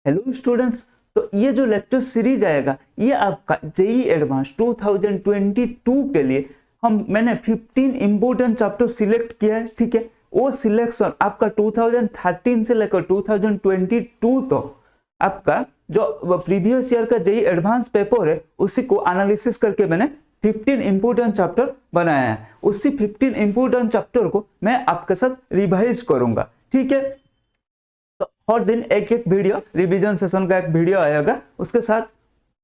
Hello students, तो ये जो लेक्चर सीरीज आएगा ये आपका जेई एडवांस 2022 के लिए मैंने 15 इंपोर्टेंट चैप्टर सिलेक्ट किया है। ठीक है, वो सिलेक्शन आपका 2013 से लेकर 2022 तो आपका जो प्रीवियस ईयर का जेई एडवांस पेपर है उसी को एनालिसिस करके मैंने 15 इंपोर्टेंट चैप्टर बनाया है। उसी 15 इंपोर्टेंट चैप्टर को मैं आपके साथ रिवाइज करूंगा। ठीक है, तो हर दिन एक एक वीडियो रिवीजन सेशन का एक वीडियो आएगा, उसके साथ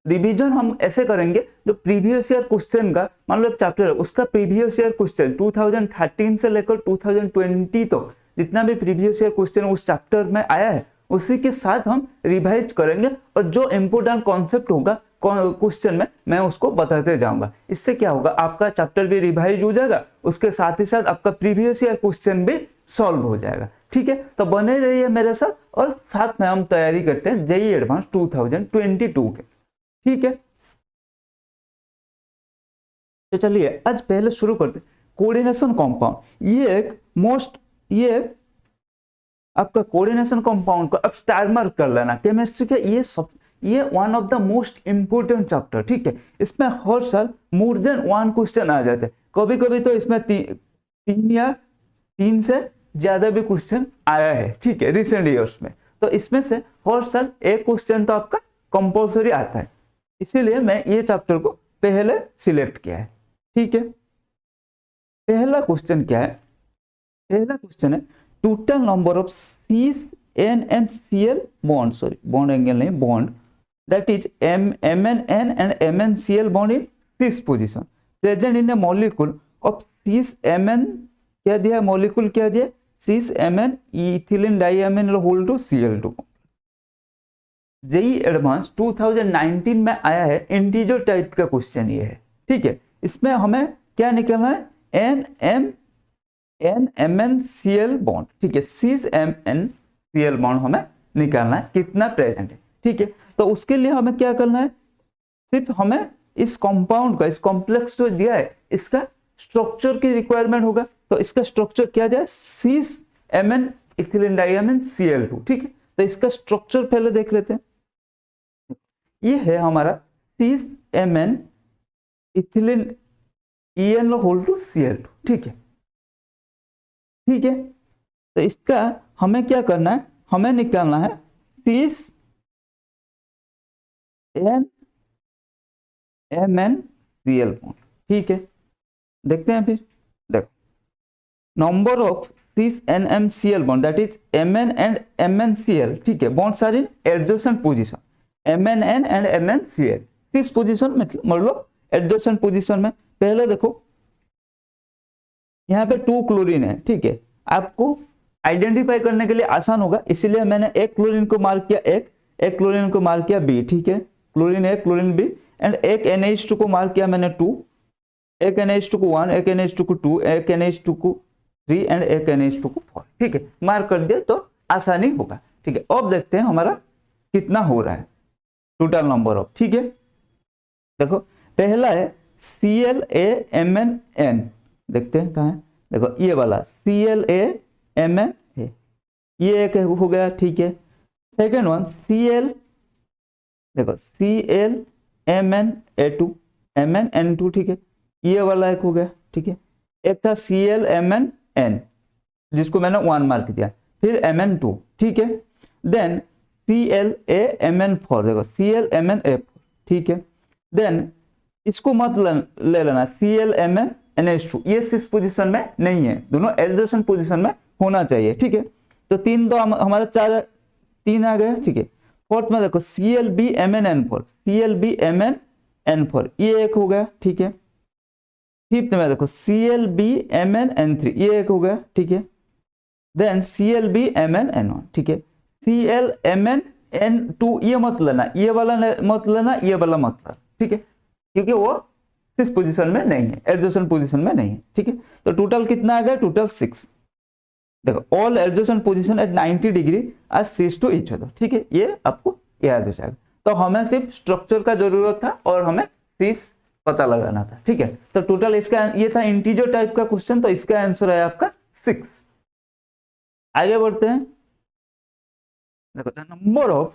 रिवीजन हम ऐसे करेंगे जो प्रीवियस ईयर क्वेश्चन का मान लो चैप्टर है उसका प्रीवियस ईयर क्वेश्चन 2013 से लेकर 2020 तो जितना भी प्रीवियस ईयर क्वेश्चन उस चैप्टर में आया है उसी के साथ हम रिवाइज करेंगे और जो इंपोर्टेंट कॉन्सेप्ट होगा क्वेश्चन में मैं उसको बताते जाऊंगा। इससे क्या होगा, आपका चैप्टर भी रिवाइज हो जाएगा, उसके साथ ही साथ आपका प्रीवियस ईयर क्वेश्चन भी सॉल्व हो जाएगा। ठीक है, तो बने रहिए मेरे साथ और साथ में हम तैयारी करते हैं जेई एडवांस 2022 के। ठीक है, तो चलिए आज पहले शुरू करते हैं कोऑर्डिनेशन कंपाउंड। ये आपका कोऑर्डिनेशन कंपाउंड को अब स्टार मार्क कर लेना। केमिस्ट्री के ये one of the most important chapter. ठीक है, इसमें हर साल मोर देन वन क्वेश्चन आ जाते हैं, कभी कभी तो इसमें तीन से ज्यादा भी क्वेश्चन आया है। ठीक है, रिसेंट ईयर्स में तो इसमें से हर साल एक क्वेश्चन तो आपका कंपल्सरी आता है, इसीलिए मैं ये चैप्टर को पहले सिलेक्ट किया है। ठीक है, पहला क्वेश्चन क्या है? पहला क्वेश्चन है total number of cis NMCl bond, bond angle नहीं, bond that is MnN and MnCl bond in cis position present in a molecule of cis Mn, क्या दिया मॉलिक्यूल, क्या दिया cis Mn ethylene diamine whole two Cl2। JEE advance 2019 में आया है, integer type का question ये है। ठीक है, इसमें हमें क्या निकलना है NMnCl बॉन्ड। ठीक है, cis MnCl बॉन्ड हमें निकालना है, कितना प्रेजेंट है। ठीक है, तो उसके लिए हमें क्या करना है, सिर्फ हमें इस कंपाउंड का, इस कॉम्प्लेक्स जो दिया है इसका स्ट्रक्चर की रिक्वायरमेंट होगा। तो इसका स्ट्रक्चर क्या दिया है, cis Mn इथिलीन डाइअमीन Cl2। ठीक है, तो इसका स्ट्रक्चर पहले देख लेते हैं। ये है हमारा cis Mn ethylene En whole two Cl2। ठीक है, ठीक है, तो इसका हमें क्या करना है, हमें निकालना है cis MnCl बॉन्ड। ठीक है, देखते हैं फिर। देखो number of cis NMCl bond that is Mn and MnCl। ठीक है, bonds are in adjacent position, Mn and MnCl किस पोजीशन में, मतलब एडजेसेंट पोजीशन में। पहले देखो यहाँ पे 2 क्लोरीन है। ठीक है, आपको आइडेंटिफाई करने के लिए आसान होगा, इसीलिए मैंने एक क्लोरीन को मार्क किया, एक क्लोरीन को मार्क किया B। ठीक है, chlorine A chlorine B and एक NH2 को मार्क किया मैंने 2, एक NH2 को 1, एक NH2 को 2, एक NH2 को 3 एंड एक NH2 को 4। ठीक है, मार्क कर दिया तो आसानी होगा। ठीक है, अब देखते हैं हमारा कितना हो रहा है टोटल नंबर ऑफ। ठीक है, देखो पहला है ClAMnN, देखते हैं कहाँ है, देखो ये वाला ClAMn है, ये एक हो गया। ठीक है, सेकेंड वन देखो ClMnA2 MnN2। ठीक है, ये वाला एक हो गया। ठीक है, एक था ClMnN जिसको मैंने 1 मार्क दिया, फिर Mn2। ठीक है, देन ClAMn4, देखो ClMnA4। ठीक है, देन इसको मत ले लेना ClMnNH2, ये सिस पोजीशन में नहीं है, दोनों एडजेसेंट पोजीशन में होना चाहिए। ठीक है, तो 3 तो हमारे 3 आ गए। ठीक है, फोर्थ में देखो ClBMnN4, ClBMnN4 ये एक हो गया। ठीक है, फिफ्थ में देखो ClBMnN3 ये एक हो गया। ठीक है, देन ClBMnN1। ठीक है, ClMnN2 ये मत लेना, ये वाला मत लेना, ये वाला मत लेना। ठीक है, क्योंकि वो इस पोजीशन में नहीं है, एडजेसेंट पोजीशन में नहीं है। ठीक है, तो टोटल कितना आ गया, टोटल 6। देखो all adjacent position at 90 degree are cis to each other. ठीक है, ये आपको याद हो जाएगा। तो हमें सिर्फ स्ट्रक्चर का जरूरत था और हमें cis पता लगाना था। ठीक है, तो टोटल इसका ये था इंटीजर टाइप का क्वेश्चन, तो इसका आंसर है आपका 6। आगे बढ़ते हैं। देखो the number of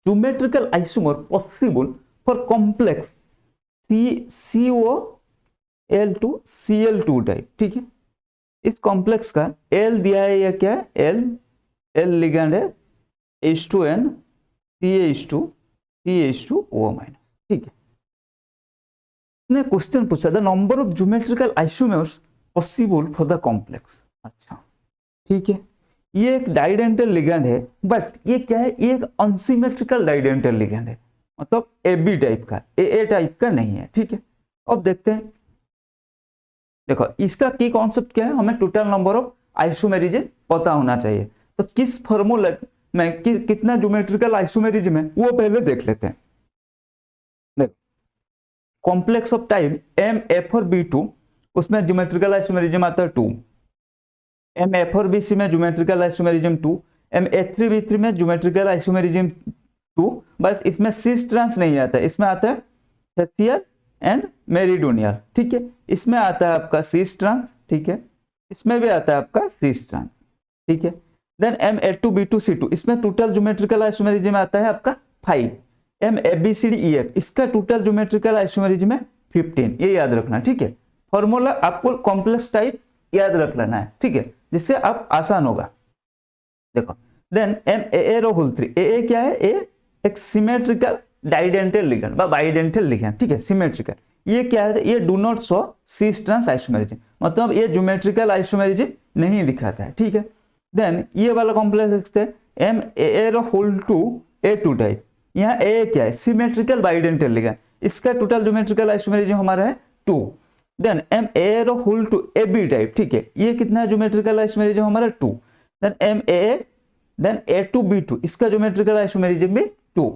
geometrical isomer possible for complex COL2 type, ठीक है। इस कॉम्प्लेक्स का L दिया है या क्या है, L लिगैंड है, H2N CH2O-, ठीक है। ने क्वेश्चन पूछा the number of geometrical isomers possible for the complex. अच्छा, ठीक है, ये एक डाइडेंटल लिगैंड है, बट ये क्या है, ये एक अनसिमेट्रिकल डाइडेंटल लिगैंड है, मतलब AB टाइप का, AA टाइप का नहीं है, ठीक है। अब देखते हैं, देखो इसका की कॉन्सेप्ट क्या है, हमें टोटल नंबर ऑफ आइसोमेरिज्म पता होना चाहिए। तो किस फॉर्मूला में कितना ज्योमेट्रिकल आइसोमेरिज्म है वो पहले देख लेते हैं। देखो कॉम्प्लेक्स ऑफ टाइप MA4B2, उसमें ज्योमेट्रिकल आइसोमेरिज्म आता है 2। MA4BC में ज्योमेट्रिकल आइसोमेरिज्म 2। MA3B3 में ज्योमेट्रिकल आइसोमेरिज्म 2, बस इसमें सिस ट्रांस नहीं आता है, इसमें आता है फेसियल एंड मेरिडोनियल, ठीक है। इसमें आता है आपका सिस ट्रांस, ठीक है, इसमें भी आता है आपका सिस ट्रांस, ठीक है। देन MA2B2C2, इसमें टोटल ज्योमेट्रिकल आइसोमेरिज्म आता है आपका 5। MABCDEF, इसका टोटल ज्योमेट्रिकल आइसोमेरिज्म है 15, ये याद रखना, ठीक है। फॉर्मूला आपको कॉम्प्लेक्स टाइप याद रख लेना है, ठीक है, जिससे आप आसान होगा। देखो देन MAA3, AA क्या है, A एक सिमेट्रिकल डाइडेंटल लिगैंड बा बाइडेंटल लिगैंड, ठीक है, सिमेट्रिकल। ये क्या है, ये do not show cis trans isomerism, मतलब ये ज्योमेट्रिकल आइसोमेरिज्म नहीं दिखाता है, ठीक है। देन ये वाला कॉम्प्लेक्स है MAA2A2 टाइप, यहाँ A क्या है, सिमेट्रिकल बाइडेंटल लिगैंड, इसका टोटल ज्योमेट्रिकल आइसोमेरिज्म हमारा है 2। देन MAA2AB टाइप, ठीक है, ये कितना है ज्योमेट्रिकल आइसोमेरिज्म हमारा 2। देन देन A2B2, इसका ज्योमेट्रिकल आइसोमेरिज्म भी 2।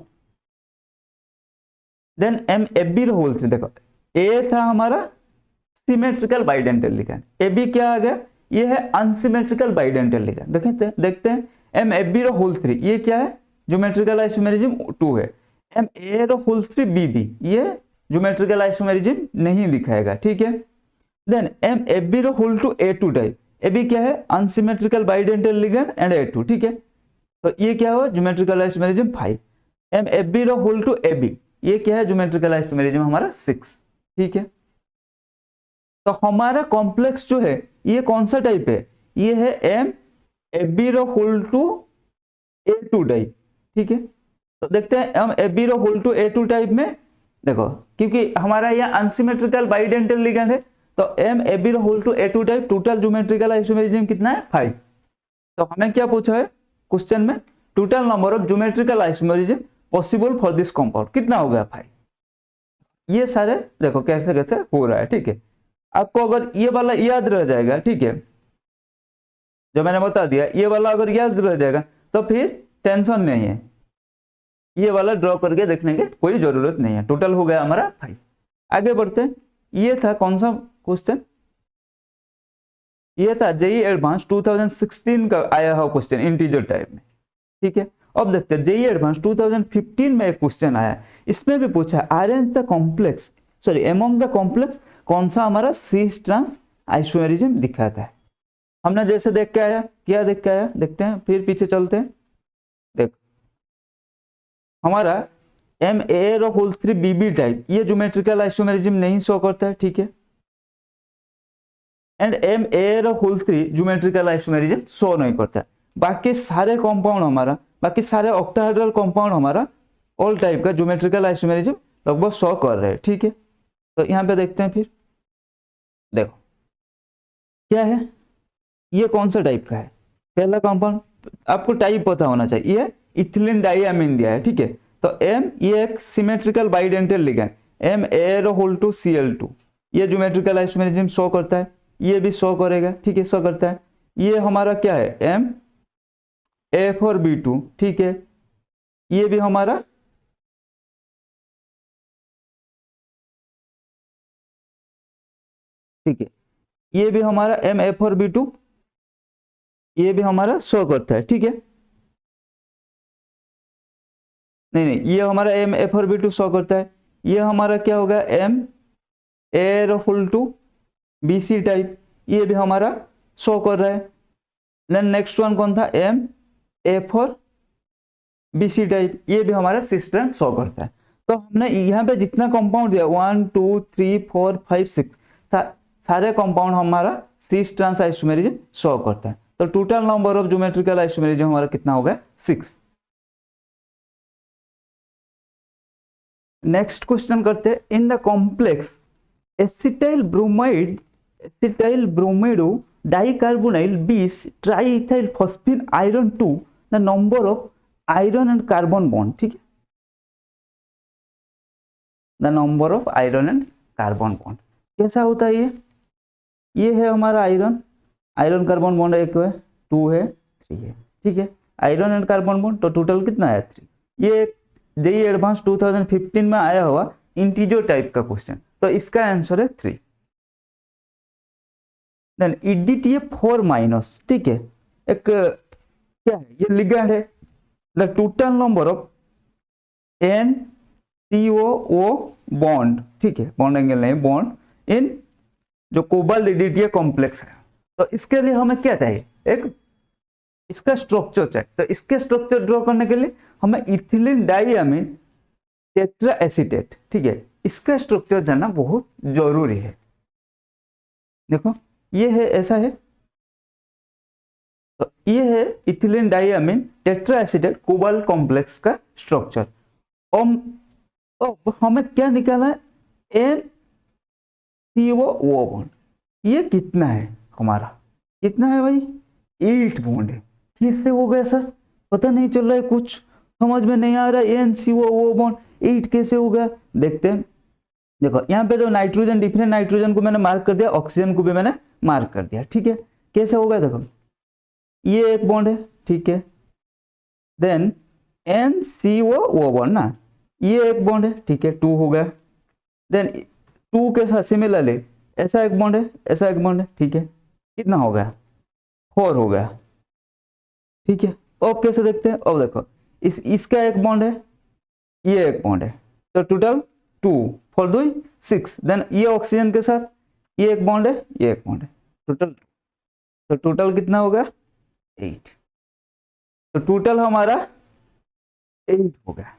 देन MAB3, देखो A था हमारा सिमेट्रिकल बाइडेंटल लिगैंड, AB क्या आ गया, ये है अनसिमेट्रिकल बाइडेंटल लिगैंड। देखते हैं MAB3, ये क्या है, ज्योमेट्रिकल आइसोमेरिज्म 2 है। MAA3BB, ये ज्योमेट्रिकल आइसोमेरिज्म नहीं दिखाएगा, ठीक है। देन MAB2A2 टाइप, AB क्या है, अनसिमेट्रिकल बाइडेंटल लिगैंड एंड A2, ठीक है, तो ये क्या हुआ, ज्योमेट्रिकल आइसोमेरिज्म 5। MAB2AB, ये क्या है, ज्योमेट्रिकल आइसोमेरिज्म हमारा 6, ठीक है। तो हमारा कॉम्प्लेक्स जो है ये कौन सा टाइप है, ये है MAB2A2 टाइप, ठीक है। तो देखते हैं MAB2A2 टाइप में, देखो क्योंकि हमारा यह अनसिमेट्रिकल बाइडेंटल लिगैंड है, तो MAB2A2 type total geometrical isomerism कितना है, 5। तो हमें क्या पूछा है क्वेश्चन में, total number of geometrical isomerism possible for this compound कितना हो गया, 5। ये सारे देखो कैसे कैसे हो रहा है, ठीक है। आपको अगर ये वाला याद रह जाएगा, ठीक है, जो मैंने बता दिया, ये वाला अगर याद रह जाएगा तो फिर टेंशन नहीं है, ये वाला ड्रॉ करके देखने की कोई जरूरत नहीं है। टोटल हो गया हमारा 5। आगे बढ़ते हैं, ये था कौन सा क्वेश्चन, ये था JEE एडवांस 2016 का आया हुआ क्वेश्चन इंटीजर टाइप में, ठीक है। अब देखते हैं JEE एडवांस 2015 में एक क्वेश्चन आया, इसमें भी पूछा arrange the complex, sorry among the complex कौन सा हमारा सिस ट्रांस आइसोमेरिज्म दिखाता है। हमने जैसे देख के आया, क्या देख के आया, देखते हैं, फिर पीछे चलते हैं। देख हमारा MAA3BB टाइप, ये ज्योमेट्रिकल आइसोमेरिज्म नहीं शो करता है, ठीक है। And MAA3 geometrical isomerism show नहीं करता है। बाकी सारे कंपाउंड हमारा, बाकी सारे ऑक्टाहेड्रल कंपाउंड हमारा ऑल टाइप का ज्योमेट्रिकल आइसोमेरिज्म लगभग शो कर रहे हैं, ठीक है। तो यहाँ पे देखते हैं, फिर देखो क्या है, ये कौन सा टाइप का है, पहला कंपाउंड आपको टाइप पता होना चाहिए, ये इथिलीन डाइअमीन दिया है, ठीक है। तो ये एक सिमेट्रिकल बाइडेंटल लिगैंड MAA2Cl2, ये ज्योमेट्रिकल आइसोमेरिज्म शो करता है, ये भी शो करेगा, ठीक है, शो करता है। ये हमारा क्या है, MA4B2, ठीक है, ये भी हमारा ठीक है, ये भी हमारा MA4B2, ये भी हमारा शो करता है, ठीक है। नहीं, ये हमारा MA4B2 शो करता है। ये हमारा क्या होगा, MAA2BC टाइप, ये भी हमारा शो कर रहा है। देन नेक्स्ट वन कौन था, MA4 BC टाइप, ये भी हमारा सी स्ट्रैंड शो करता है। तो हमने यहाँ पे जितना कंपाउंड दिया 1 2 3 4 5 6 सारे कंपाउंड हमारा सी ट्रांस आइसोमेरिज्म शो करता है। तो total number of geometrical isomerism हमारा कितना हो गया 6। नेक्स्ट क्वेश्चन करते हैं, in the complex acetyl bromido dicarbonyl 20 triethyl phosphine iron 2 the number of iron and carbon bond, ठीक है, the number of iron and carbon bond कैसा होता है ये है हमारा आयरन कार्बन बॉन्ड 1 है 2 है 3 है, ठीक है, आयरन एंड कार्बन बॉन्ड तो टोटल कितना है 3। ये जेईई एडवांस 2015 में आया हुआ इंटीजर टाइप का क्वेश्चन, तो इसका आंसर है 3। देन EDTA4-, ठीक है, एक क्या है ये लिगैंड है, the total number of NCOO bond, ठीक है, बॉन्ड एंगल नहीं बॉन्ड इन जो कोबाल्ट EDTA कॉम्प्लेक्स है। तो इसके लिए हमें क्या चाहिए, एक इसका स्ट्रक्चर चाहिए। तो इसके स्ट्रक्चर ड्रॉ करने के लिए हमें इथिलीन डाइअमीन टेट्रा एसीटेट, ठीक है, इसका स्ट्रक्चर जानना बहुत जरूरी है। देखो ये है ऐसा है, तो ये है ethylene diamine tetra acetate cobalt complex का स्ट्रक्चर। अब हमें क्या निकालना है NCOO बॉन्ड, ये कितना है हमारा, कितना है भाई 8 बॉन्ड है। कैसे हो गया सर, पता नहीं चल रहा है, कुछ समझ में नहीं आ रहा है, NCOO बॉन्ड 8 कैसे हो गया, देखते हैं। देखो यहाँ पे जो नाइट्रोजन, डिफरेंट नाइट्रोजन को मैंने मार्क कर दिया, ऑक्सीजन को भी मैंने मार्क कर दिया, ठीक है, कैसे हो गया देखो, ये एक बॉन्ड है, ठीक है, देन NCOO बॉन्ड ना, ये एक बॉन्ड है, ठीक है, 2 हो गया, देन 2 के साथ सिमिलरली ऐसा एक बॉन्ड है, ऐसा एक बॉन्ड है, ठीक है, कितना हो गया 4 हो गया, ठीक है। अब कैसे देखते हैं, अब देखो इसका एक बॉन्ड है, ये एक बॉन्ड है, तो टोटल 2 4 2 6, देन ये ऑक्सीजन के साथ ये एक बॉन्ड है, ये एक बॉन्ड है, टोटल, तो टोटल कितना होगा 8, तो टोटल हमारा 8 हो गया।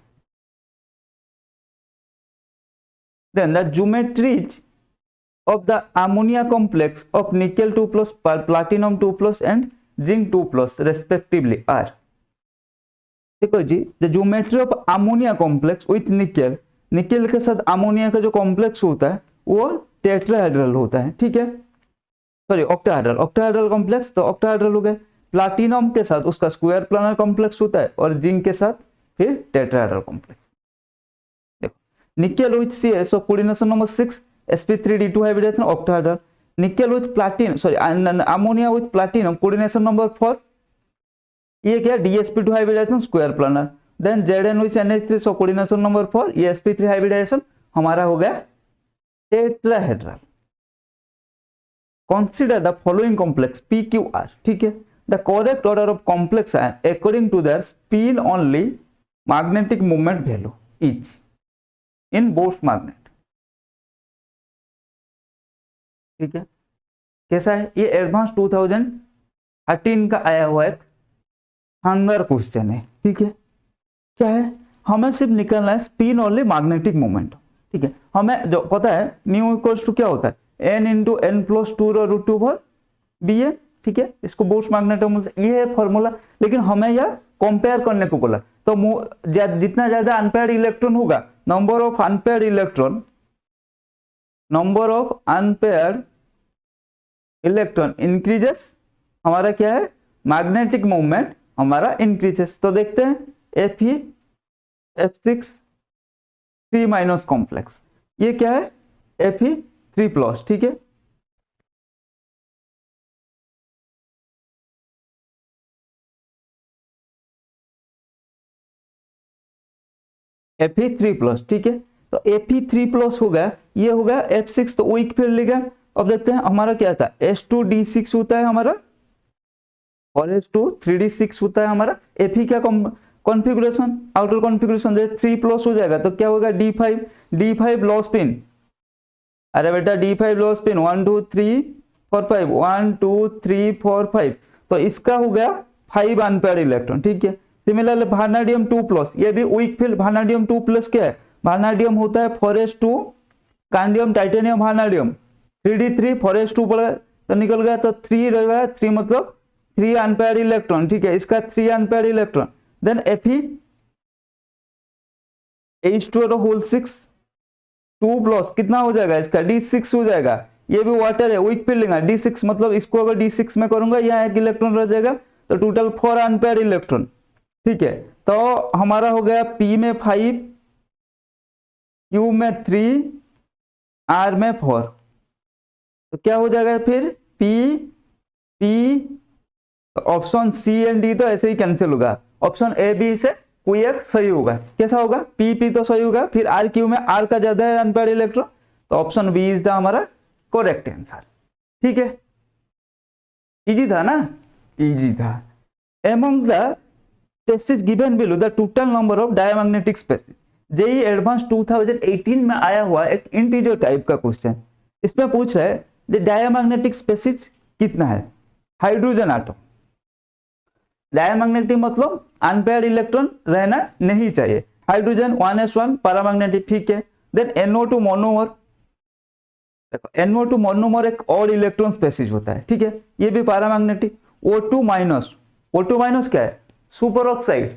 Then the geometries of the ammonia complex of nickel 2+, platinum 2+ and zinc 2+ respectively are, देखो जी, the geometry of ammonia complex with nickel, nickel के साथ अमोनिया का जो कॉम्प्लेक्स होता है वो टेट्राहेड्रल होता है, ठीक है, सॉरी ऑक्टाहेड्रल कॉम्प्लेक्स, तो ऑक्टाहेड्रल हो गया। प्लाटिनम के साथ उसका स्क्वायर प्लानर कॉम्प्लेक्स होता है, और जिंक के साथ फिर टेट्राहेड्रल कॉम्प्लेक्स। देखो nickel with CS, so coordination number 6 sp3d2 hybridization octahedral, nickel with platinum, sorry ammonia with platinum coordination number 4, ये क्या dsp2 hybridization square planar, then Zn with NH3, so coordination number 4 ये sp3 hybridization हमारा हो गया tetrahedral। consider the following complex PQR, ठीक है, the correct order of complex ion according to their spin only magnetic moment value each in Bose magnet, ठीक है, कैसा है ये एडवांस 2013 का आया हुआ एक शानदार क्वेश्चन है, ठीक है, क्या है, हमें सिर्फ निकालना है स्पिन ओनली मैग्नेटिक मोमेंट, ठीक है, हमें जो पता है म्यू इक्वल्स टू क्या होता है n × n+2 √2/BA, ठीक है, इसको बोर्स मैग्नेटोम, ये है फॉर्मूला, लेकिन हमें यह कंपेयर करने को बोला, तो जितना ज्यादा अनपेयर्ड इलेक्ट्रॉन होगा, number of unpaired electron increases, हमारा क्या है मैग्नेटिक मूवमेंट हमारा इंक्रीजेस। तो देखते हैं Fe F6 3- कॉम्प्लेक्स, ये क्या है Fe3+, ठीक है, Fe3+, ठीक है, तो Fe3+ हो गया, ये हो गया F6, तो वीक फील्ड लिगेंड। अब देखते हैं हमारा क्या था H2D6 होता है हमारा, और H2 3D6 होता है हमारा। Fe क्या कॉन्फ़िगरेशन, आउटर कॉन्फ़िगरेशन 3+ हो जाएगा, तो क्या होगा D5 लॉ स्पिन, अरे बेटा D5 लॉ स्पिन 1 2 3 4 5 1 2 3 4 5, तो इसका हो गया 5 अनपेयर्ड इलेक्ट्रॉन, ठीक है, सिमिलरली वानाडियम 2+, ये भी वीक फील्ड। वानाडियम 2+ क्या है? वानाडियम होता है 4s2 scandium titanium वानाडियम 3d3 4s2 पड़ा तो निकल गया, तो 3 रहेगा, 3 मतलब 3 अनपेयर्ड इलेक्ट्रॉन, ठीक है, इसका 3 unpaired electron. Then Fe H2O6 2+ कितना हो जाएगा इसका? D6 हो जाएगा। ये भी वाटर है, वीक फील्ड लेगा, D6 मतलब इसको अगर D6 में करूंगा यहाँ एक इलेक्ट्रॉन रह जाएगा, तो टोटल 4 अनपेयर्ड इलेक्ट्रॉन, ठीक है। तो हमारा हो गया P में 5, Q में 3, R में 4, तो क्या हो जाएगा फिर? P option C and D तो ऐसे ही कैंसिल होगा, ऑप्शन A B से कोई एक सही होगा। कैसा होगा? P तो सही होगा, फिर R Q में R का ज्यादा है अनपेयर्ड इलेक्ट्रॉन, तो ऑप्शन बी इज द हमारा करेक्ट आंसर, ठीक है। इजी था ना? इजी था। Among the species given below the total number of diamagnetic species, JEE advance 2018 में आया हुआ एक इंटीजर टाइप का क्वेश्चन। इसमें पूछ रहा है डायमैग्नेटिक स्पेसिस कितना है? हाइड्रोजन आटम, डायमैग्नेटिक मतलब अनपेयर्ड इलेक्ट्रॉन रहना नहीं चाहिए। हाइड्रोजन 1s1 पैरामैग्नेटिक, ठीक है। देन NO2 मोनोमर, देखो NO2 मोनोमर एक और इलेक्ट्रॉन स्पेसिस होता है, ठीक है, ये भी पैरामैग्नेटिक। O2 माइनस क्या है? Super oxide.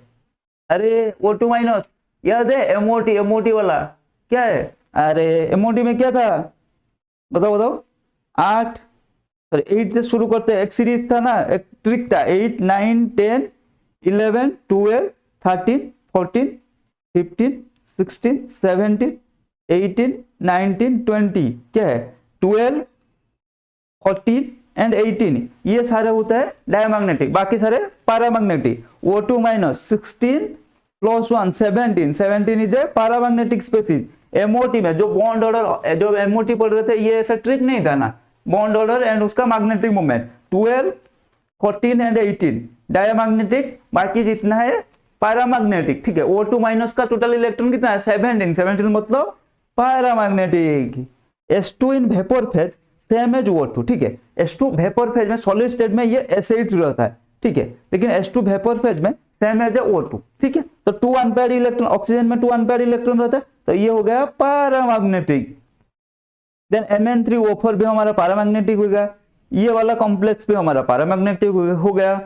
अरे O2 माइनस याद है? MOT वाला क्या है? अरे MOT में क्या था? बताओ 8 से शुरू करते हैं, एक सीरीज था ना, एक ट्रिक था, 8 9 10 11 12 13 14 15 16 17 18 19 20, क्या है? 12 14 एंड 18, ये सारे होता है डायमैग्नेटिक, बाकी सारे paramagnetic. O2 minus 16 + 1 17 is a paramagnetic species. MOT में जो बॉन्ड ऑर्डर, जो MOT पढ़ रहे थे, ये ऐसा ट्रिक नहीं था ना, बॉन्ड ऑर्डर एंड उसका मैग्नेटिक मोमेंट। 12 14 एंड 18 डायमैग्नेटिक, बाकी जितना है पैरामैग्नेटिक, ठीक है। O2 माइनस का टोटल इलेक्ट्रॉन कितना है? 17 मतलब paramagnetic. S2 in vapour phase same as O2, ठीक है। S2 वेपर फेज में, सॉलिड स्टेट में ये S8 रहता है, ठीक है, लेकिन S2 वेपर फेज में सेम एज O2, ठीक है। तो 2 अनपेयर्ड इलेक्ट्रॉन, ऑक्सीजन में 2 अनपेयर्ड इलेक्ट्रॉन रहता है, तो ये हो गया पैरामैग्नेटिक। देन Mn3O4 भी हमारा पैरामैग्नेटिक हो गया, ये वाला कॉम्प्लेक्स भी हमारा पैरामैग्नेटिक हो गया,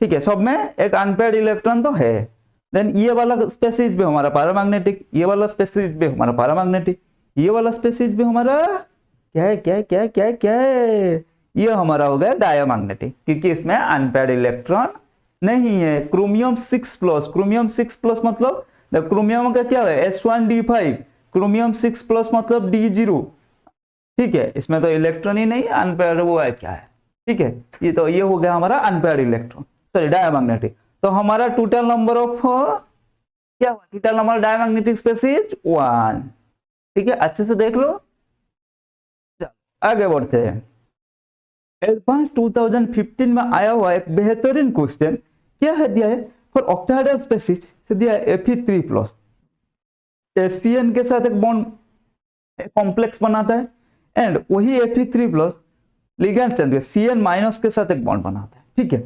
ठीक है। सब में एक अनपेयर्ड इलेक्ट्रॉन तो है। देन ये वाला स्पेसिस भी हमारा पैरामैग्नेटिक, ये वाला स्पेसिस भी हमारा पैरामैग्नेटिक, ये वाला स्पेसिस भी हमारा क्या है, ये हमारा हो गया डायमैग्नेटिक, क्योंकि इसमें अनपेयर्ड इलेक्ट्रॉन नहीं है। क्रोमियम 6+ मतलब क्रोमियम का क्या है? S1D5, क्रोमियम 6+ मतलब D0, ठीक है, इसमें तो इलेक्ट्रॉन ही नहीं, अनपेयर्ड वो है, क्या है, ठीक है। ये हो गया हमारा अनपेयर्ड इलेक्ट्रॉन, सॉरी डायमैग्नेटिक। तो हमारा टोटल नंबर ऑफ क्या हुआ? टोटल नंबर डायमैग्नेटिक स्पेसिस 1, ठीक है, अच्छे से देख लो। आगे बढ़ते हैं। एडवांस 2015 में आया हुआ एक बेहतरीन क्वेश्चन क्या है? दिया है फॉर ऑक्टाहेड्रल स्पेसिस, दिया है Fe3+, Cn के साथ एक बॉन्ड कॉम्प्लेक्स बनाता है, एंड वही Fe3+ लिगैंड चेंज Cn- के साथ एक बॉन्ड बनाता है, ठीक है।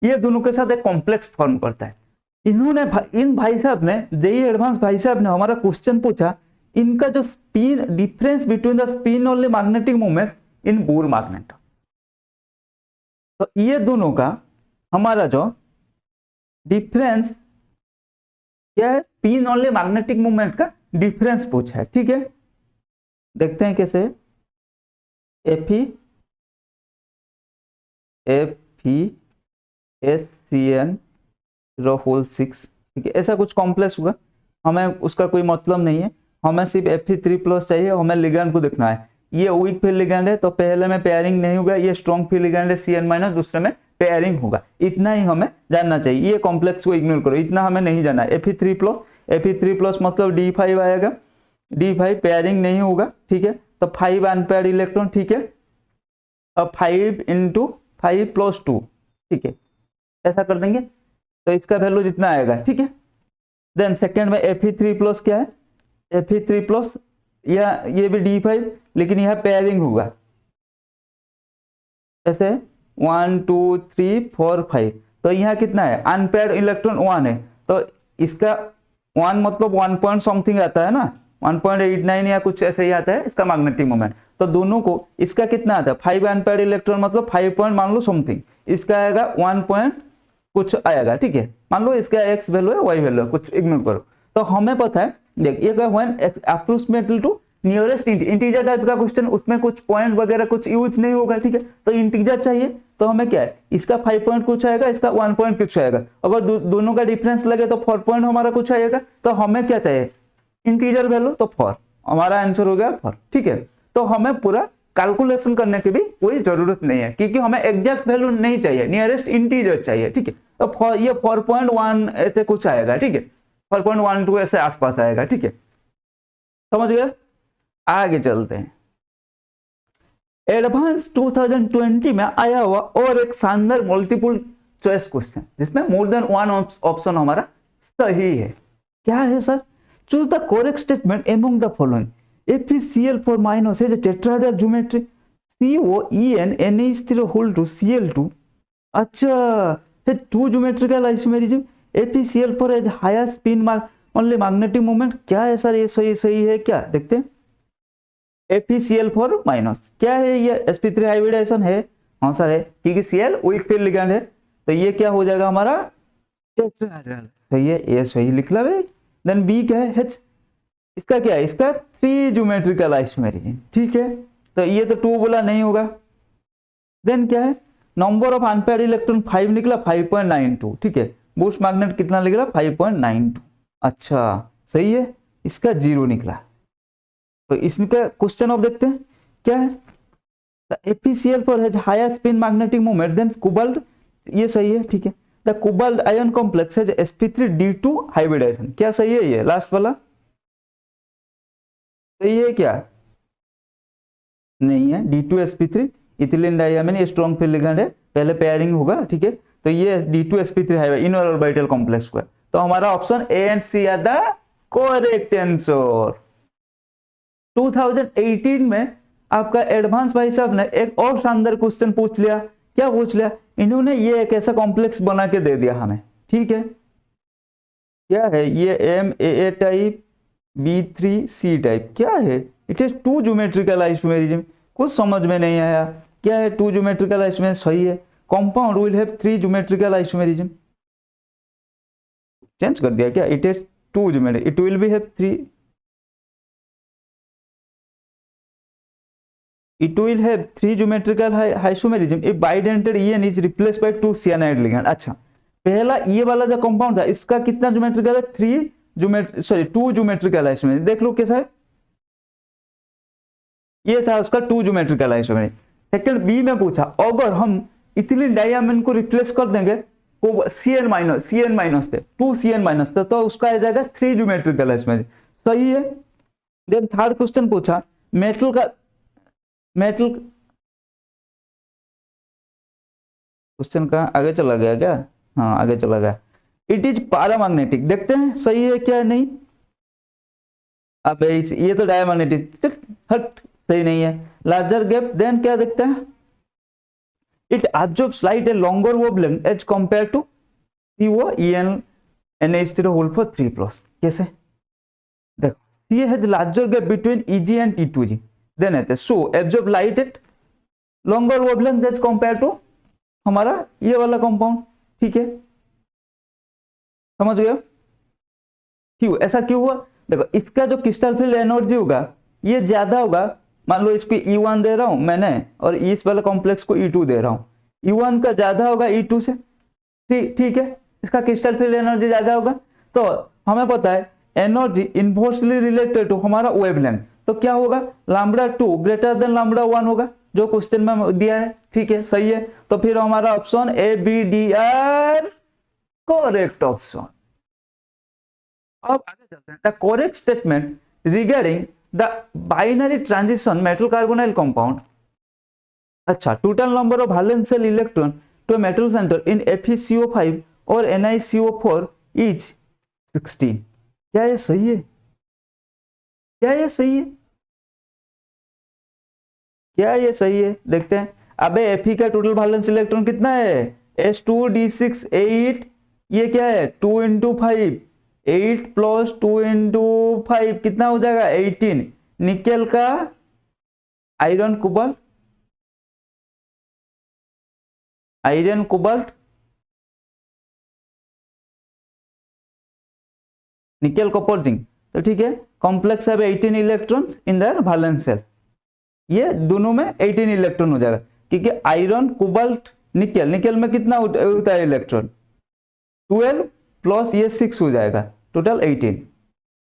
ये दोनों के साथ एक कॉम्प्लेक्स फॉर्म करता है। इन भाई साहब ने, जेई एडवांस भाई साहब ने हमारा क्वेश्चन पूछा, इनका जो spin, difference between the spin only magnetic moment in bore magnet, तो ये दोनों का हमारा जो डिफरेंस क्या है? स्पिन ओनली मैग्नेटिक मोमेंट का डिफरेंस पूछा है, ठीक है। देखते हैं कैसे। FeSCN6, ठीक है, ऐसा कुछ कॉम्प्लेक्स होगा, हमें उसका कोई मतलब नहीं है, हमें सिर्फ Fe3+ चाहिए, हमें लिगैंड को देखना है। ये वीक फील्ड लिगैंड है, तो पहले में पेयरिंग नहीं होगा, ये स्ट्रॉन्ग फील्ड लिगैंड है Cn-, दूसरे में पेयरिंग होगा, इतना ही हमें जानना चाहिए। ये कॉम्प्लेक्स को इग्नोर करो, इतना हमें नहीं जानना है। Fe3+ मतलब D5 आएगा, D5 पेयरिंग नहीं होगा, ठीक है, तो 5 अनपेयर्ड इलेक्ट्रॉन, ठीक है। अब 5 × 5 + 2, ठीक है, ऐसा कर देंगे, तो इसका वैल्यू जितना आएगा, ठीक है। देन सेकेंड में Fe3+ क्या है? Fe3+ ये भी D5, लेकिन यह पेयरिंग होगा, ऐसे 1 2 3 4 5, तो यहाँ कितना है? अनपेयर्ड इलेक्ट्रॉन 1 है, तो इसका 1 मतलब 1 पॉइंट समथिंग आता है ना, 1.89 या कुछ ऐसे ही आता है इसका मैग्नेटिक मोमेंट। तो दोनों को इसका कितना आता है 5 एम्पायर इलेक्ट्रॉन मतलब 5 पॉइंट मान लो समथिंग, इसका आएगा 1 पॉइंट कुछ आएगा, ठीक है। मान लो इसका x वैल्यू है y वैल्यू है, कुछ इग्नोर करो। तो हमें पता है देख ये क्या when approximately two nearest integer type का क्वेश्चन, उसमें कुछ पॉइंट वगैरह कुछ यूज नहीं होगा, ठीक है। तो इंटीजर चाहिए तो हमें क्या है इसका 5 पॉइंट कुछ आएगा, इसका 1 पॉइंट कुछ आएगा। अगर दोनों का डिफरेंस लगे तो 4 पॉइंट हमारा कुछ आएगा। तो हमें क्या चाहिए इंटीजर वैल्यू, तो 4 हमारा आंसर हो गया 4, ठीक है। तो हमें पूरा कैलकुलेशन करने की भी कोई जरूरत नहीं है क्योंकि हमें एग्जैक्ट वैल्यू नहीं चाहिए, नियरेस्ट इंटीजर चाहिए, ठीक है। तो ये 4.1 ऐसे कुछ आएगा, ठीक है, 4.12 ऐसे आसपास आएगा, ठीक है, समझ गए। आगे चलते हैं। एडवांस 2020 में आया हुआ और एक शानदार मल्टीपल चॉइस क्वेश्चन जिसमें मोर देन 1 ऑप्शन हमारा सही है। क्या है sir? Choose the correct statement among the following. FeCl4 minus is a tetrahedral geometry. COEN NH3 whole to Cl2. अच्छा है 2 geometrical isomerism. FeCl4 has higher spin only magnetic moment. क्या है sir? ये सही है क्या? देखते हैं। FeCl4 माइनस क्या है? ये sp3 हाइब्रिडाइजेशन है। हाँ सर है क्योंकि Cl वीक फील्ड लिगैंड है, तो ये क्या हो जाएगा हमारा टेट्राहेड्रल। सही है, ये सही लिख ला भाई। देन बी क्या है H, इसका क्या है? इसका 3 ज्योमेट्रिकल आइसोमेरिज्म, ठीक है। तो ये तो 2 बोला नहीं होगा। देन क्या है नंबर ऑफ अनपेयर्ड इलेक्ट्रॉन 5 निकला 5.92, ठीक है। बूस्ट मैग्नेट कितना निकला 5.92। अच्छा सही है, इसका 0 निकला। तो इसका क्वेश्चन अब देखते हैं क्या है। FeCl4 has higher spin magnetic moment than cobalt, ये सही है, ठीक है। द कोबाल्ट आयन कॉम्प्लेक्स है sp3d2 हाइब्रिडाइजेशन, क्या सही है? ये लास्ट वाला सही है क्या? नहीं है, d2sp3 इथिलीन डायमिन, ये स्ट्रॉन्ग फील्ड लिगैंड है, पहले पेयरिंग होगा, ठीक है। तो ये d2sp3 hybrid inner orbital complex को है। तो हमारा option A and C are the correct answer. 2018 में आपका एडवांस भाई साहब ने एक और शानदार क्वेश्चन पूछ लिया। क्या पूछ लिया इन्होंने? ये एक ऐसा कॉम्प्लेक्स बना के दे दिया हमें, ठीक है। क्या है ये? MAA टाइप B3C टाइप, क्या है? It is 2 geometrical isomerism. कुछ समझ में नहीं आया, क्या है 2 ज्योमेट्रिकल आइसोमेरिज्म? सही है। Compound will have 3 geometrical isomerism, change कर दिया क्या? It is 2 geometric, it will be have 3, it will have 3 geometrical isomerism if bidentate EN is replaced by 2 cyanide ligand। अच्छा पहला ये वाला जो कंपाउंड था इसका कितना ज्योमेट्रिकल है? 2 ज्योमेट्रिकल आइसोमेरिज्म। देख लो कैसा है, ये था उसका 2 ज्योमेट्रिकल आइसोमेरिज्म। सेकंड बी में पूछा अगर हम इथिलीन डायमिन को रिप्लेस कर देंगे CN माइनस थे 2 CN माइनस थे, तो उसका आ जाएगा 3 ज्योमेट्रिकल आइसोमेरिज्म, सही है। देन थर्ड क्वेश्चन पूछा मेटल क्वेश्चन का आगे चला गया क्या? हाँ आगे चला गया। इट इज पैरामैग्नेटिक, देखते हैं सही है क्या नहीं। अब ये तो डायमैग्नेटिक, हट सही नहीं है। लार्जर गैप, देन क्या देखते हैं it absorbs light a longer wavelength as compared to COEN NH3 whole for 3+। कैसे? देखो C has larger gap between EG and T2G, then it so absorb light at longer wavelength as compared to हमारा ये वाला compound, ठीक है, समझ गए? क्यों ऐसा क्यों हुआ? देखो इसका जो क्रिस्टल फील्ड एनर्जी होगा ये ज्यादा होगा। मान लो इसको E1 दे रहा हूं मैंने और इस वाले कॉम्प्लेक्स को E2 दे रहा हूं, E1 का ज्यादा होगा E2 से, ठीक है, इसका क्रिस्टल फील्ड एनर्जी ज्यादा होगा। तो हमें पता है एनर्जी इनवर्सली रिलेटेड टू हमारा वेवलेंथ, तो क्या होगा λ2 ग्रेटर देन λ1 होगा जो क्वेश्चन में दिया है, ठीक है, सही है। तो फिर हमारा option ABD are correct option. अब आगे चलते हैं। The correct statement regarding the binary transition metal carbonyl compound. अच्छा total number of valence electron to metal centre in FeCO5 और NiCO4 इज 16। क्या ये सही है? क्या ये सही है? क्या ये सही है? देखते हैं। अबे Fe का टोटल वैलेंस इलेक्ट्रॉन कितना है? S2D6 8 ये क्या है 2 × 5, 8 + 2 × 5 कितना हो जाएगा 18। निकेल का iron cobalt, iron cobalt nickel copper zinc, तो ठीक है कॉम्प्लेक्स है 18 electrons in their valence shell. ये दोनों में 18 इलेक्ट्रॉन हो जाएगा क्योंकि आयरन कोबाल्ट निकेल, निकेल में कितना होता है इलेक्ट्रॉन 12 प्लस ये 6 हो जाएगा total 18।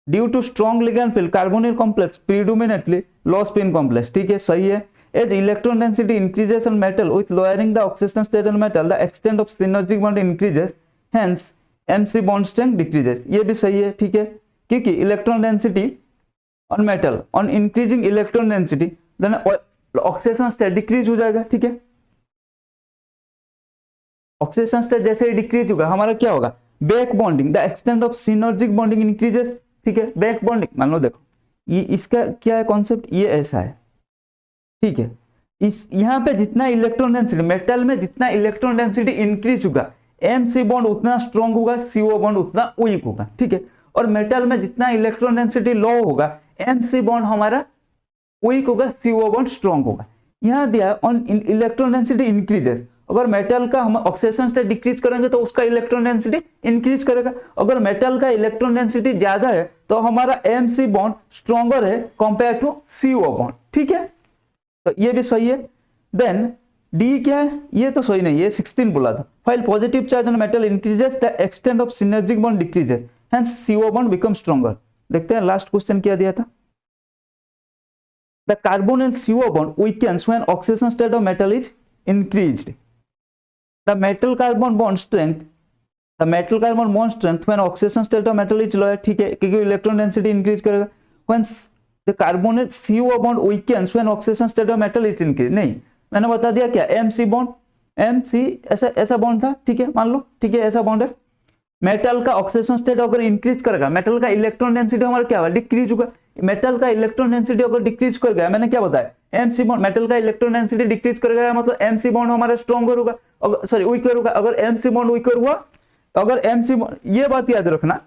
Due to strong ligand field carbonyl complex predominantly low spin complex, ठीक है सही है। As electron density increases on metal with lowering the oxidation state on metal the extent of synergic bond increases, hence MC bond strength decreases, ये भी सही है ठीक है। क्योंकि electron density on metal on increasing electron density then oxidation state decrease हो जाएगा, ठीक है। ऑक्सीडेशन स्टेट जैसे ही डिक्रीज होगा हमारा क्या होगा back bonding, the extent of synergic bonding increases, ठीक है। बैक बॉन्डिंग मान लो देखो ये इसका क्या है कॉन्सेप्ट, ये ऐसा है ठीक है। इस यहाँ पे जितना इलेक्ट्रॉन डेंसिटी मेटल में जितना इलेक्ट्रॉन डेंसिटी इंक्रीज होगा MC बॉन्ड उतना स्ट्रॉन्ग होगा, CO बॉन्ड उतना वीक होगा, ठीक है। और मेटल में जितना इलेक्ट्रॉन डेंसिटी लो होगा MC बॉन्ड हमारा वीक होगा, CO बॉन्ड स्ट्रॉन्ग होगा। यहाँ दिया ऑन इलेक्ट्रॉन डेंसिटी इंक्रीजेस, अगर मेटल का हम ऑक्सीडेशन स्टेट डिक्रीज करेंगे तो उसका इलेक्ट्रॉन डेंसिटी इंक्रीज करेगा। अगर मेटल का इलेक्ट्रॉन डेंसिटी ज्यादा है तो हमारा MC बॉन्ड स्ट्रॉन्गर है कंपेयर टू CO बॉन्ड, ठीक है। तो ये भी सही है। देन डी क्या है, ये तो सही नहीं, ये 16 बोला था। File positive charge on metal increases the extent of synergic bond decreases, hence CO bond become stronger. देखते हैं लास्ट क्वेश्चन क्या दिया था। The carbonyl CO bond weakens when oxidation state of metal is increased. The metal carbon bond strength, the metal carbon bond strength when oxidation state of metal is lower, ठीक है क्योंकि electron density increase करेगा। When the carbonyl CO bond weakens when oxidation state of metal is increase, नहीं मैंने बता दिया क्या MC bond, MC ऐसा बॉन्ड था, ठीक है मान लो, ठीक है ऐसा बॉन्ड है। मेटल का ऑक्सीडेशन स्टेट अगर इंक्रीज करेगा मेटल का इलेक्ट्रॉन डेंसिटी हमारा क्या होगा डिक्रीज होगा। मेटल का इलेक्ट्रॉन डेंसिटी अगर डिक्रीज कर गया, मैंने क्या बताया MC बॉन्ड, मेटल का इलेक्ट्रॉन डेंसिटी डिक्रीज कर गया मतलब MC बॉन्ड हमारा स्ट्रॉन्गर होगा, सॉरी वीकर होगा। अगर MC बॉन्ड वीकर हुआ, अगर MC बॉन्ड, ये बात याद रखना,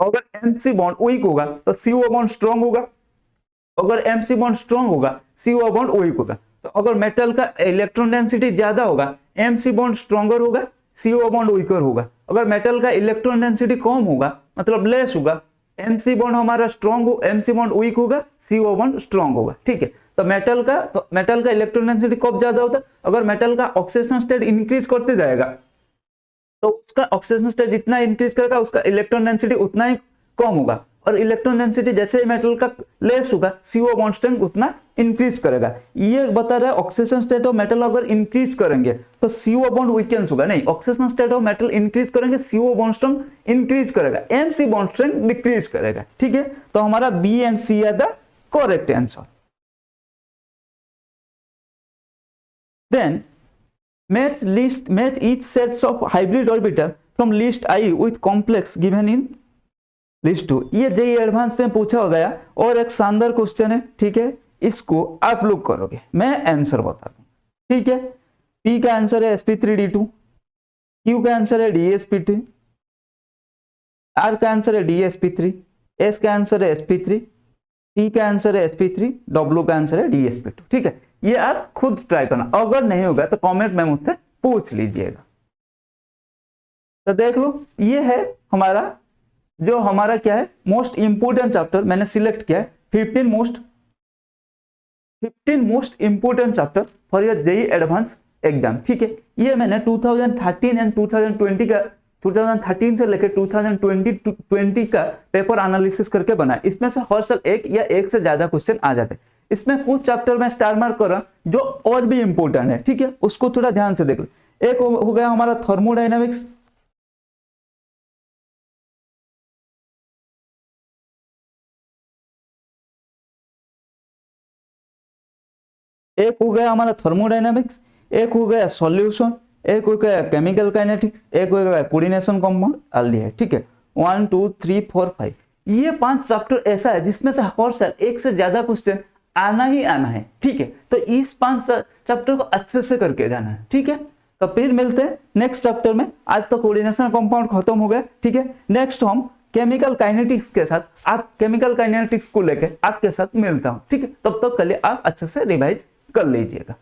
अगर MC बॉन्ड वीक होगा तो CO बॉन्ड स्ट्रॉन्ग होगा, अगर MC बॉन्ड स्ट्रॉन्ग होगा CO बॉन्ड वीक होगा। तो अगर मेटल का इलेक्ट्रॉन डेंसिटी ज्यादा होगा MC बॉन्ड स्ट्रॉन्गर होगा, CO बॉन्ड वीकर होगा। अगर मेटल का इलेक्ट्रॉन डेंसिटी कम होगा मतलब लेस होगा, MC बॉन्ड हमारा स्ट्रॉन्ग हो, MC बॉन्ड वीक होगा, CO बॉन्ड स्ट्रॉन्ग होगा, ठीक है। तो मेटल का इलेक्ट्रॉन डेंसिटी कब ज्यादा होता है, अगर मेटल का ऑक्सीडेशन स्टेट इंक्रीज करते जाएगा तो उसका ऑक्सीडेशन स्टेट जितना इंक्रीज करेगा उसका इलेक्ट्रॉन डेंसिटी उतना ही कम होगा। और इलेक्ट्रॉन डेंसिटी जैसे ही मेटल का लेस होगा CO बॉन्ड स्ट्रेंथ उतना इंक्रीज करेगा। ये बता रहा है ऑक्सीडेशन स्टेट ऑफ मेटल अगर इंक्रीज करेंगे तो CO बॉन्ड वीकेंस होगा, नहीं oxidation state of metal increase करेंगे CO बॉन्ड स्ट्रेंथ इंक्रीज करेगा, MC बॉन्ड स्ट्रेंथ डिक्रीज करेगा, ठीक है। तो हमारा B and C are the correct answer. Then match each sets of hybrid orbital from list I with complex given in list 2। ये JEE advance में पूछा गया और एक शानदार क्वेश्चन है, ठीक है इसको आप लोग करोगे, मैं आंसर बता दूं, ठीक है। P का आंसर है sp3d2, Q का आंसर है dsp2, R का आंसर है dsp3, S का आंसर है sp3, T का आंसर है sp3, W का आंसर है dsp2, ठीक है। ये आप खुद ट्राई करना, अगर नहीं होगा तो कमेंट में मुझसे पूछ लीजिएगा। तो देख लो ये है हमारा जो हमारा क्या है मोस्ट इंपोर्टेंट चैप्टर मैंने सिलेक्ट किया है 15 most important chapter for your JEE advance exam, ठीक है। ये मैंने 2013 एंड 2013 से लेकर 2020 का पेपर एनालिसिस करके बनाया। इसमें से हर साल एक या एक से ज्यादा क्वेश्चन आ जाते हैं। इसमें कुछ चैप्टर में स्टार मार्क कर रहा जो और भी इंपोर्टेंट है, ठीक है उसको थोड़ा ध्यान से देख लो। एक हो गया हमारा थर्मोडायनामिक्स, एक हो गया हमारा थर्मोडायनामिक्स, एक हो गया सॉल्यूशन, एक हो गया केमिकल काइनेटिक्स, एक हो गया कोऑर्डिनेशन कंपाउंड एल्डिहाइड, ठीक है 1 2 3 4 5। ये 5 चैप्टर ऐसा है जिसमें से हर साल एक से ज्यादा क्वेश्चन आना ही आना है, ठीक है। तो इस 5 चैप्टर को अच्छे से करके जाना है, ठीक है। तो फिर मिलते हैं नेक्स्ट चैप्टर में। आज तो कोऑर्डिनेशन कंपाउंड खत्म हो गया, ठीक है। नेक्स्ट हम केमिकल काइनेटिक्स के साथ, आप केमिकल काइनेटिक्स को लेके आपके साथ मिलता हूं, ठीक है। तब तक के लिए आप अच्छे से रिवाइज कर लीजिएगा।